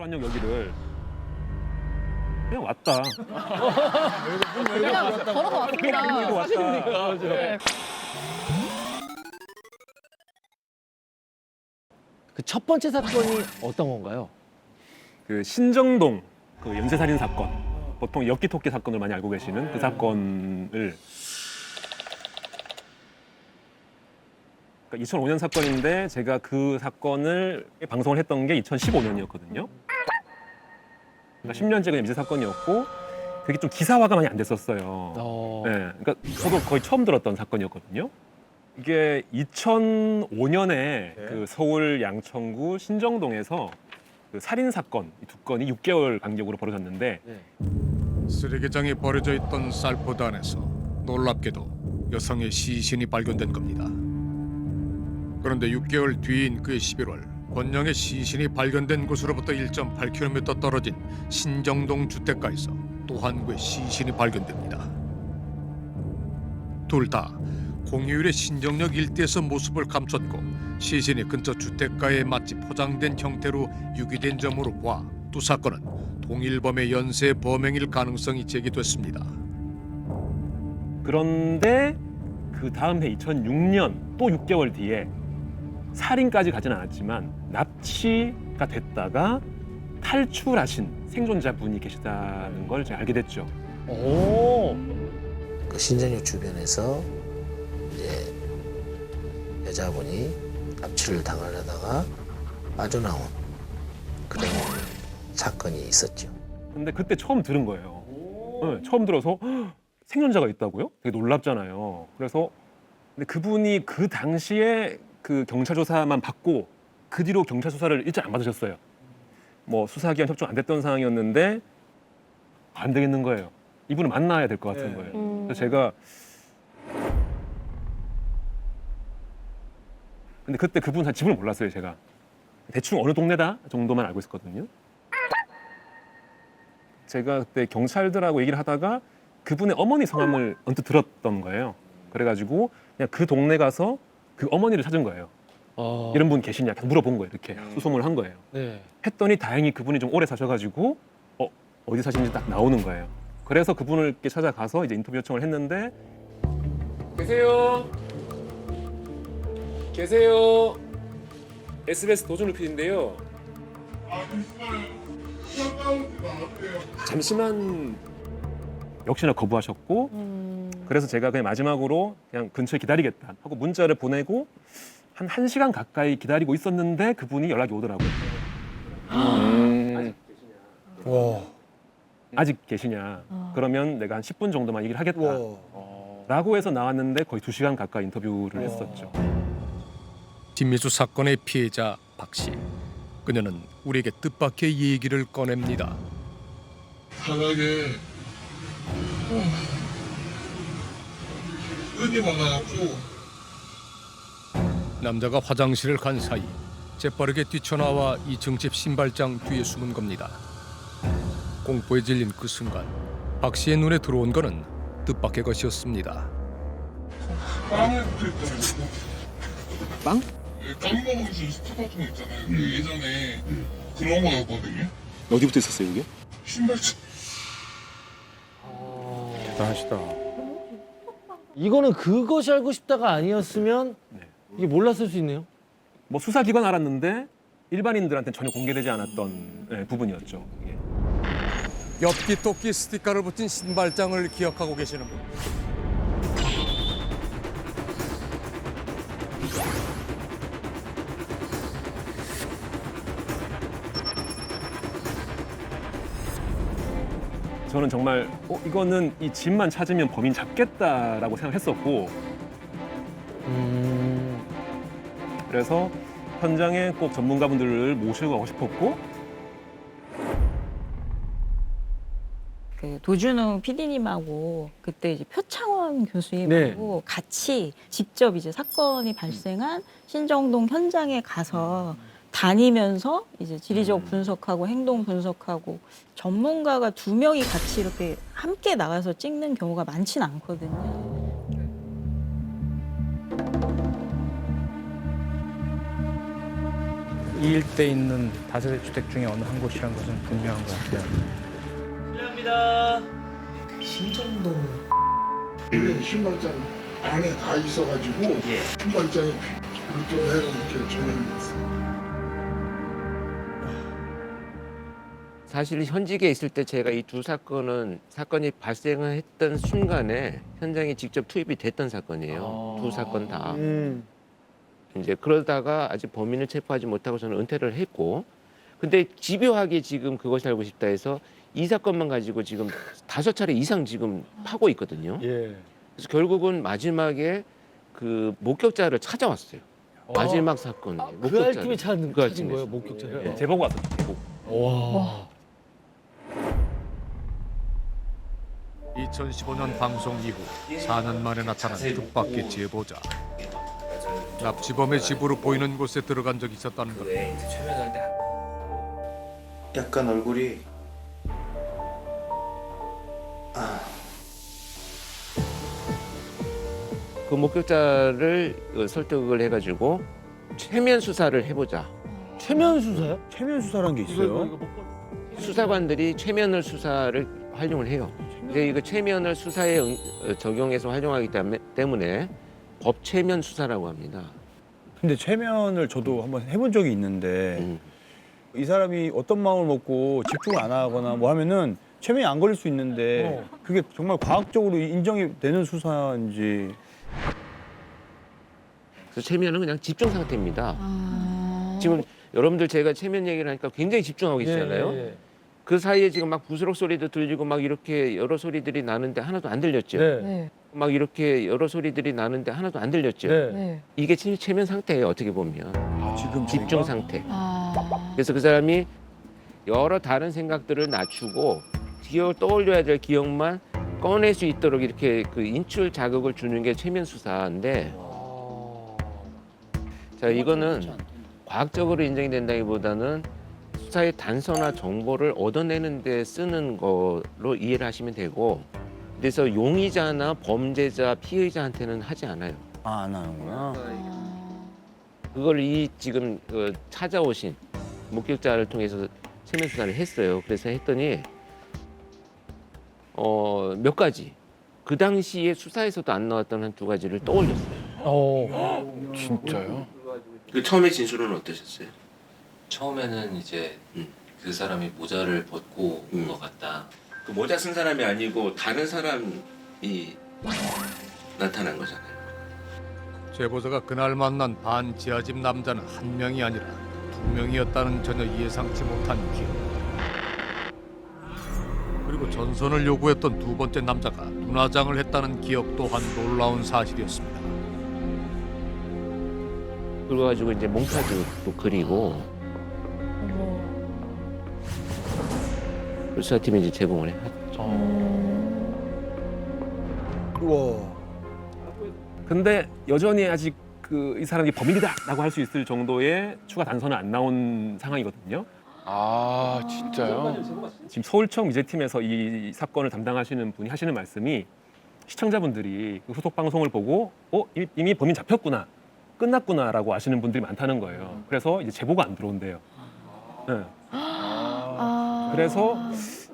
대관역 여기를 그냥 왔다. 그냥 걸어서 왔습니다. 왔다. 네. 그 첫 번째 사건이 어떤 건가요? 그 신정동 그 연쇄살인 사건, 보통 엽기토끼 사건을 많이 알고 계시는 그 사건을 2005년 사건인데 제가 그 사건을 방송을 했던 게 2015년이었거든요. 그러니까 10년째 그냥 미제 사건이었고 그게 좀 기사화가 많이 안 됐었어요. 네, 그러니까 저도 거의 처음 들었던 사건이었거든요. 이게 2005년에 그 서울 양천구 신정동에서 그 살인 사건 이 두 건이 6개월 간격으로 벌어졌는데 쓰레기장에 버려져 있던 쌀포대 안에서 놀랍게도 여성의 시신이 발견된 겁니다. 그런데 6개월 뒤인 그해 11월 권영의 시신이 발견된 곳으로부터 1.8km 떨어진 신정동 주택가에서 또 한 구의 시신이 발견됩니다. 둘 다 공휴일에 신정역 일대에서 모습을 감췄고 시신이 근처 주택가에 마치 포장된 형태로 유기된 점으로 봐 두 사건은 동일범의 연쇄 범행일 가능성이 제기됐습니다. 그런데 그 다음 해 2006년 또 6개월 뒤에 살인까지 가진 않았지만 납치가 됐다가 탈출하신 생존자분이 계시다는 걸 제가 알게 됐죠. 오. 그 신정역 주변에서 이제 여자분이 납치를 당하려다가 빠져나온 그런 사건이 있었죠. 근데 그때 처음 들은 거예요. 네, 처음 들어서 "헉, 생존자가 있다고요? 되게 놀랍잖아요. 그래서 근데 그분이 그 당시에 그 경찰 조사만 받고 그 뒤로 경찰 수사를 일절 안 받으셨어요. 뭐 수사기관 협조 안 됐던 상황이었는데 안 되겠는 거예요. 이분을 만나야 될 것 같은 거예요. 그래서 제가 근데 그때 그분 집을 몰랐어요, 제가. 대충 어느 동네다 정도만 알고 있었거든요. 제가 그때 경찰들하고 얘기를 하다가 그분의 어머니 성함을 언뜻 들었던 거예요. 그래가지고 그냥 그 동네 가서 그 어머니를 찾은 거예요. 이런 분 계시냐 계속 물어본 거예요. 이렇게 수소문을 한 거예요. 네. 했더니 다행히 그분이 좀 오래 사셔가지고 어디 사시는지 딱 나오는 거예요. 그래서 그분을 이렇게 찾아가서 이제 인터뷰 요청을 했는데 계세요. 계세요. SBS 도전 루피인데요. 잠시만 역시나 거부하셨고 그래서 제가 그냥 마지막으로 그냥 근처에 기다리겠다 하고 문자를 보내고 한 1시간 가까이 기다리고 있었는데 그분이 연락이 오더라고요. 아직 계시냐? 그러면 내가 한 10분 정도만 얘기를 하겠다. 라고 해서 나왔는데 거의 2시간 가까이 인터뷰를 했었죠. 김미수 사건의 피해자 박 씨. 그녀는 우리에게 뜻밖의 얘기를 꺼냅니다. 바닥에 끈이 많아갖고 남자가 화장실을 간 사이 재빠르게 뛰쳐나와 2층 집 신발장 뒤에 숨은 겁니다. 공포에 질린 그 순간 박 씨의 눈에 들어온 거는 뜻밖의 것이었습니다. 빵을 붙어있더라고요. 빵? 깜 먹을 수 스프 같은 거 있잖아요. 그 예전에 그런 거였거든요. 어디 붙어 있었어요, 이게? 신발장. 대단하시다. 이거는 그것이 알고 싶다가 아니었으면 이게 몰랐을 수 있네요. 뭐 수사기관 알았는데 일반인들한테는 전혀 공개되지 않았던 부분이었죠. 이게. 엽기토끼 스티커를 붙인 신발장을 기억하고 계시는 분. 저는 정말 이거는 이 집만 찾으면 범인 잡겠다라고 생각했었고 그래서 현장에 꼭 전문가분들을 모시고 가고 싶었고 그 도준우 PD님하고 그때 이제 표창원 교수님하고 같이 직접 이제 사건이 발생한 신정동 현장에 가서 다니면서 이제 지리적 분석하고 행동 분석하고 전문가가 2명이 같이 이렇게 함께 나가서 찍는 경우가 많지는 않거든요. 이 일대에 있는 다세대 주택 중에 어느 한 곳이란 것은 분명한 것 같아요. 신정동 신발장 안에 다 있어가지고 신발장이 그쪽으로 해서 이렇게 조명했어요. 사실 현직에 있을 때 제가 이 두 사건이 발생했던 순간에 현장에 직접 투입이 됐던 사건이에요. 두 사건 다. 이제 그러다가 아직 범인을 체포하지 못하고 저는 은퇴를 했고, 근데 집요하게 지금 그것이 알고 싶다 해서 이 사건만 가지고 지금 5차례 이상 지금 파고 있거든요. 예. 그래서 결국은 마지막에 그 목격자를 찾아왔어요. 마지막 사건. 그 알팀이 찾은 그 거예요, 알팀에서. 목격자를. 네. 제보가 왔었죠. 제보. 와. 2015년 방송 이후 4년 만에 나타난 뜻밖의 제보자. 납치범의 집으로 보이는 곳에 들어간 적이 있었다는 것. 약간 얼굴이 그 목격자를 설득을 해가지고 최면 수사를 해보자. 최면 수사요? 최면 수사란 게 있어요? 수사관들이 최면을 수사를 활용을 해요. 근데 이거 최면을 수사에 적용해서 활용하기 때문에 법 최면 수사라고 합니다. 근데 최면을 저도 한번 해본 적이 있는데 이 사람이 어떤 마음을 먹고 집중을 안 하거나 뭐 하면은 최면이 안 걸릴 수 있는데 그게 정말 과학적으로 인정이 되는 수사인지. 그래서 최면은 그냥 집중 상태입니다. 지금 여러분들 제가 최면 얘기를 하니까 굉장히 집중하고 계시잖아요. 예. 그 사이에 지금 막 부스럭 소리도 들리고 막 이렇게 여러 소리들이 나는데 하나도 안 들렸죠. 네. 네. 막 이렇게 여러 소리들이 나는데 하나도 안 들렸죠. 네. 네. 이게 최면 상태예요. 어떻게 보면 지금 집중 저희가? 상태. 아. 그래서 그 사람이 여러 다른 생각들을 낮추고 떠올려야 될 기억만 꺼낼 수 있도록 이렇게 그 인출 자극을 주는 게 최면 수사인데, 자 이거는 과학적으로 인정이 된다기보다는 수사의 단서나 정보를 얻어내는 데 쓰는 거로 이해를 하시면 되고, 그래서 용의자나 범죄자, 피의자한테는 하지 않아요. 아, 안 하는구나. 그걸 이 지금 그 찾아오신 목격자를 통해서 최면 수사를 했어요. 그래서 했더니 몇 가지 그 당시에 수사에서도 안 나왔던 한 2가지를 떠올렸어요. 진짜요? 그 처음에 진술은 어떠셨어요? 처음에는 이제 그 사람이 모자를 벗고 온 것 같다. 그 모자 쓴 사람이 아니고 다른 사람이 나타난 거잖아요. 제보자가 그날 만난 반지하집 남자는 한 명이 아니라 2명이었다는 전혀 예상치 못한 기억. 그리고 전선을 요구했던 두 번째 남자가 눈화장을 했다는 기억 또한 놀라운 사실이었습니다. 그래가지고 이제 몽타주도 그리고 수사팀이 이제 제공을 했죠. 우와. 근데 여전히 아직 이 사람이 범인이다라고 할 수 있을 정도의 추가 단서는 안 나온 상황이거든요. 아, 진짜요? 지금 서울청 미제팀에서 이 사건을 담당하시는 분이 하시는 말씀이 시청자분들이 그 후속 방송을 보고 이미 범인 잡혔구나, 끝났구나라고 아시는 분들이 많다는 거예요. 그래서 이제 제보가 안 들어온대요. 네. 그래서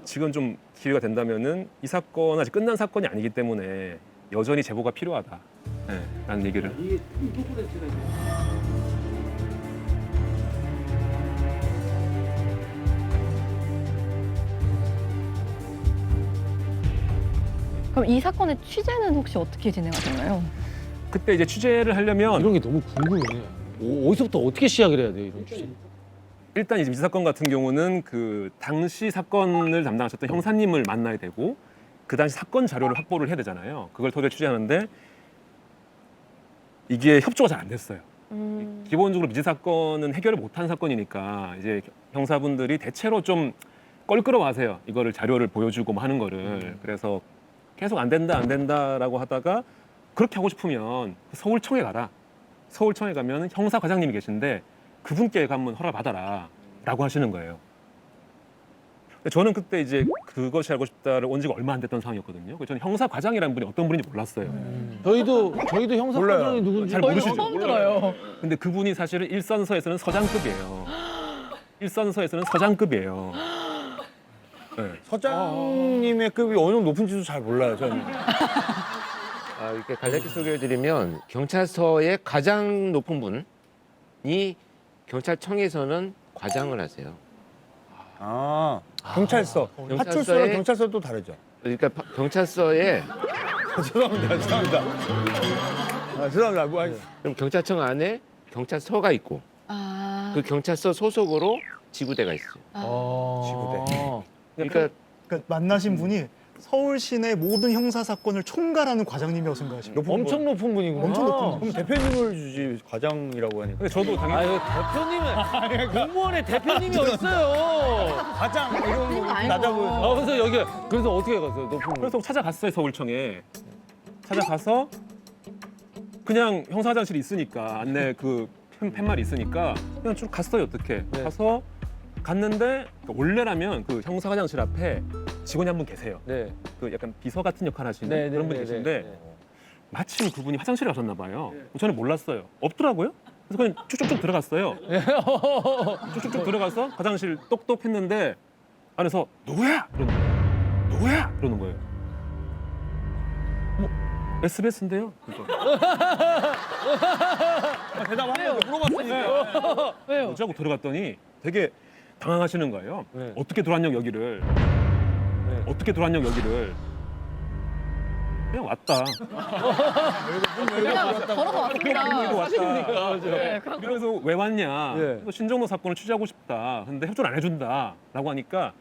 지금 좀 기회가 된다면은 이 사건은 아직 끝난 사건이 아니기 때문에 여전히 제보가 필요하다. 네, 라는 얘기를. 그럼 이 사건의 취재는 혹시 어떻게 진행하셨나요? 그때 이제 취재를 하려면 이런 게 너무 궁금해. 어디서부터 어떻게 시작을 해야 돼, 이런 취재? 일단 이 사건 같은 경우는 그 당시 사건을 담당하셨던 형사님을 만나야 되고 그 당시 사건 자료를 확보를 해야 되잖아요. 그걸 토대로 취재하는데 이게 협조가 잘 안 됐어요. 기본적으로 미제 사건은 해결을 못한 사건이니까 이제 형사분들이 대체로 좀 껄끄러워하세요. 이거를 자료를 보여주고 뭐 하는 거를. 그래서 계속 안 된다라고 하다가 그렇게 하고 싶으면 서울청에 가라. 서울청에 가면 형사 과장님이 계신데 그분께 한번 허락 받아라라고 하시는 거예요. 근데 저는 그때 이제 그것이 알고 싶다를 온 지가 얼마 안 됐던 상황이었거든요. 그래서 저는 형사 과장이라는 분이 어떤 분인지 몰랐어요. 저희도 형사 과장이 누군지 잘 모르시죠? 처음 들어요. 근데 그분이 사실은 일선서에서는 서장급이에요. 일선서에서는 서장급이에요. 네. 서장님의 급이 어느 정도 높은지도 잘 몰라요, 저는. 이렇게 간략히 소개해드리면 경찰서의 가장 높은 분이 경찰청에서는 과장을 하세요. 아, 경찰서. 경찰서에- 파출소랑 경찰서도 또 다르죠. 그러니까 경찰서에 죄송합니다. 죄송합니다. 뭐, 아니, 그럼 경찰청 안에 경찰서가 있고 아. 그 경찰서 소속으로 지구대가 있어요. 지구대. 그러니까 그러니까 만나신 분이 서울 시내 모든 형사 사건을 총괄하는 과장님이라고 생각하시면 엄청 높은 분이구나. 엄청 높은 분. 그럼 대표님을 주지 과장이라고 하니까. 근데 저도 당연히 대표님은 공무원의 대표님이 어딨어요? 과장 이런 거 아니고. 낮아 보여서. 그래서 여기 그래서 어떻게 갔어요? 높은 분. 그래서 찾아갔어요, 서울청에. 찾아가서 그냥 형사 화장실이 있으니까 안내 그 팻말이 있으니까 그냥 쭉 갔어요. 어떻게 네. 가서 갔는데 원래라면 그 형사 화장실 앞에 직원이 한 분 계세요. 네. 그 약간 비서 같은 역할 하시는 네, 네, 그런 분이 네, 계신데 네. 마침 그분이 화장실에 가셨나 봐요. 저는 몰랐어요. 없더라고요. 그래서 그냥 쭉쭉쭉 들어갔어요. 쭉쭉쭉 들어가서 화장실 똑똑 했는데 안에서 누구야? 그러는 거예요. 누구야? 그러는 거예요. SBS인데요. 대답하려고 물어봤으니까. 왜요? 뭐지 하고 들어갔더니 되게 당황하시는 거예요. 네. 어떻게 들어왔냐 여기를. 네. 어떻게 들어왔냐 여기를. 그냥 왔다. 그냥 걸어서 왔습니다. 왔다. 네, 그래서 왜 왔냐. 네. 그래서 신정모 사건을 취재하고 싶다. 근데 협조를 안 해준다라고 하니까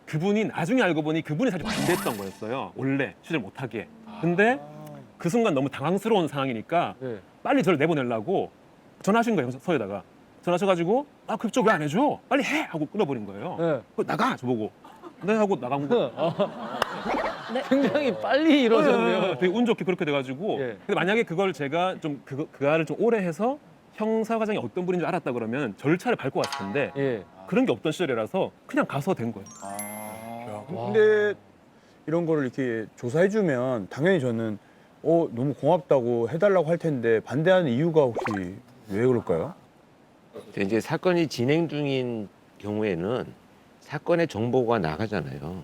그분이 나중에 알고 보니 그분이 사실 반대했던 거였어요. 원래 취재를 못하게. 근데 그 순간 너무 당황스러운 상황이니까 네. 빨리 저를 내보내려고 전화하신 거예요. 서에다가 전화하셔가지고 그 협조 왜 안 해줘? 빨리 해! 하고 끊어버린 거예요. 네. 나가! 저보고. 네 하고 나간 거. 굉장히 빨리 이루어졌네요. 되게 운 좋게 그렇게 돼가지고. 예. 근데 만약에 그걸 제가 좀 그 알을 좀 오래 해서 형사 과장이 어떤 분인지 알았다 그러면 절차를 밟고 왔을 텐데 예. 그런 게 없던 시절이라서 그냥 가서 된 거예요. 근데 이런 거를 이렇게 조사해주면 당연히 저는 너무 고맙다고 해달라고 할 텐데 반대하는 이유가 혹시 왜 그럴까요? 이제 사건이 진행 중인 경우에는 사건의 정보가 나가잖아요.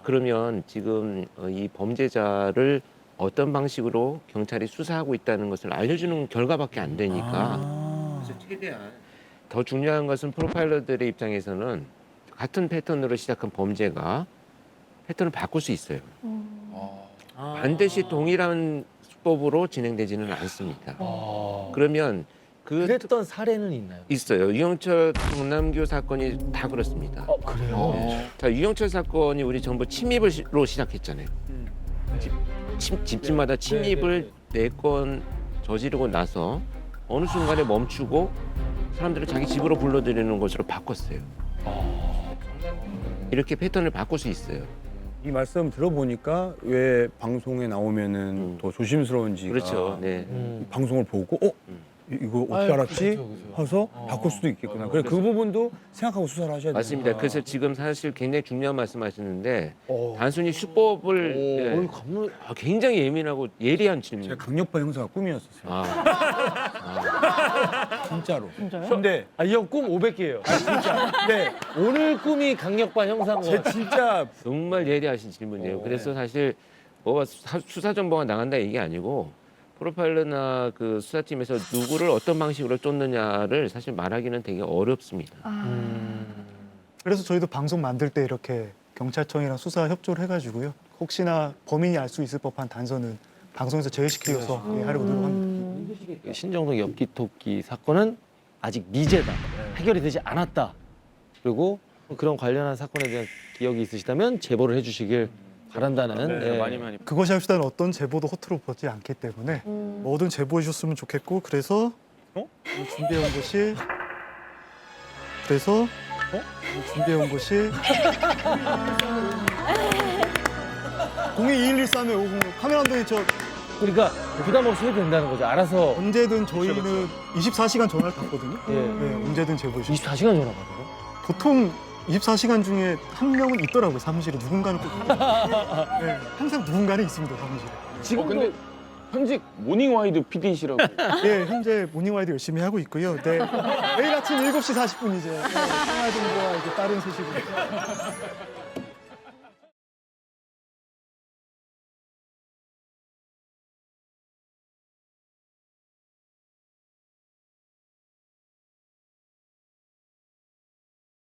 그러면 지금 이 범죄자를 어떤 방식으로 경찰이 수사하고 있다는 것을 알려주는 결과밖에 안 되니까 그래서 최대한 더 중요한 것은 프로파일러들의 입장에서는 같은 패턴으로 시작한 범죄가 패턴을 바꿀 수 있어요. 반드시 동일한 수법으로 진행되지는 않습니다. 그러면 그랬던 사례는 있나요? 있어요. 유영철 강남교 사건이 다 그렇습니다. 그래요? 자, 유영철 사건이 우리 전부 침입으로 시작했잖아요. 집집마다 침입을 네 건 저지르고 나서 어느 순간에 멈추고 사람들을 자기 집으로 불러들이는 것으로 바꿨어요. 이렇게 패턴을 바꿀 수 있어요. 이 말씀 들어보니까 왜 방송에 나오면은 더 조심스러운지가 그렇죠. 네. 방송을 보고 이거 어떻게 아유, 알았지? 그렇죠, 그렇죠. 해서 바꿀 수도 있겠구나. 그래서 그 부분도 생각하고 수사를 하셔야 돼요. 맞습니다. 그래서 지금 사실 굉장히 중요한 말씀하시는데 어. 단순히 수법을 어이, 감독. 굉장히 예민하고 예리한 질문. 제가 강력파 형사가 꿈이었었어요. 진짜로. 진짜요? 근데 이 형 꿈 500개예요. 진짜. 네. 오늘 꿈이 강력반 형사인 거 제 같아요. 진짜 정말 예리하신 질문이에요. 그래서 사실 뭐가 수사 정보가 나간다 이게 아니고 프로파일러나 그 수사팀에서 누구를 어떤 방식으로 쫓느냐를 사실 말하기는 되게 어렵습니다. 그래서 저희도 방송 만들 때 이렇게 경찰청이랑 수사 협조를 해가지고요. 혹시나 범인이 알 수 있을 법한 단서는 방송에서 제외시키려서 하려고 노력합니다. 신정동 엽기토끼 사건은 아직 미제다. 해결이 되지 않았다. 그리고 그런 관련한 사건에 대한 기억이 있으시다면 제보를 해주시길 바란다는. 네, 예. 많이. 그것이 합시다는 어떤 제보도 허투루 보지 않기 때문에 뭐든 제보해 주셨으면 좋겠고 그래서 준비해 온 것이 준비해 온 것이 022113에 50 카메라 감독님 저 그러니까 부담 없이 해도 된다는 거죠. 알아서 언제든 저희는 24시간 전화를 받거든요. 예. 네, 언제든 제보해 주시면 24시간 전화 받아요. 보통 24시간 중에 한 명은 있더라고요, 사무실에. 누군가는 꼭. 네, 항상 누군가는 있습니다, 사무실에. 지금도 현직 모닝와이드 PD시라고. 예, 현재 모닝와이드 열심히 하고 있고요. 네. 내일 아침 7시 40분 이제 생활정보와 이제 다른 소식으로.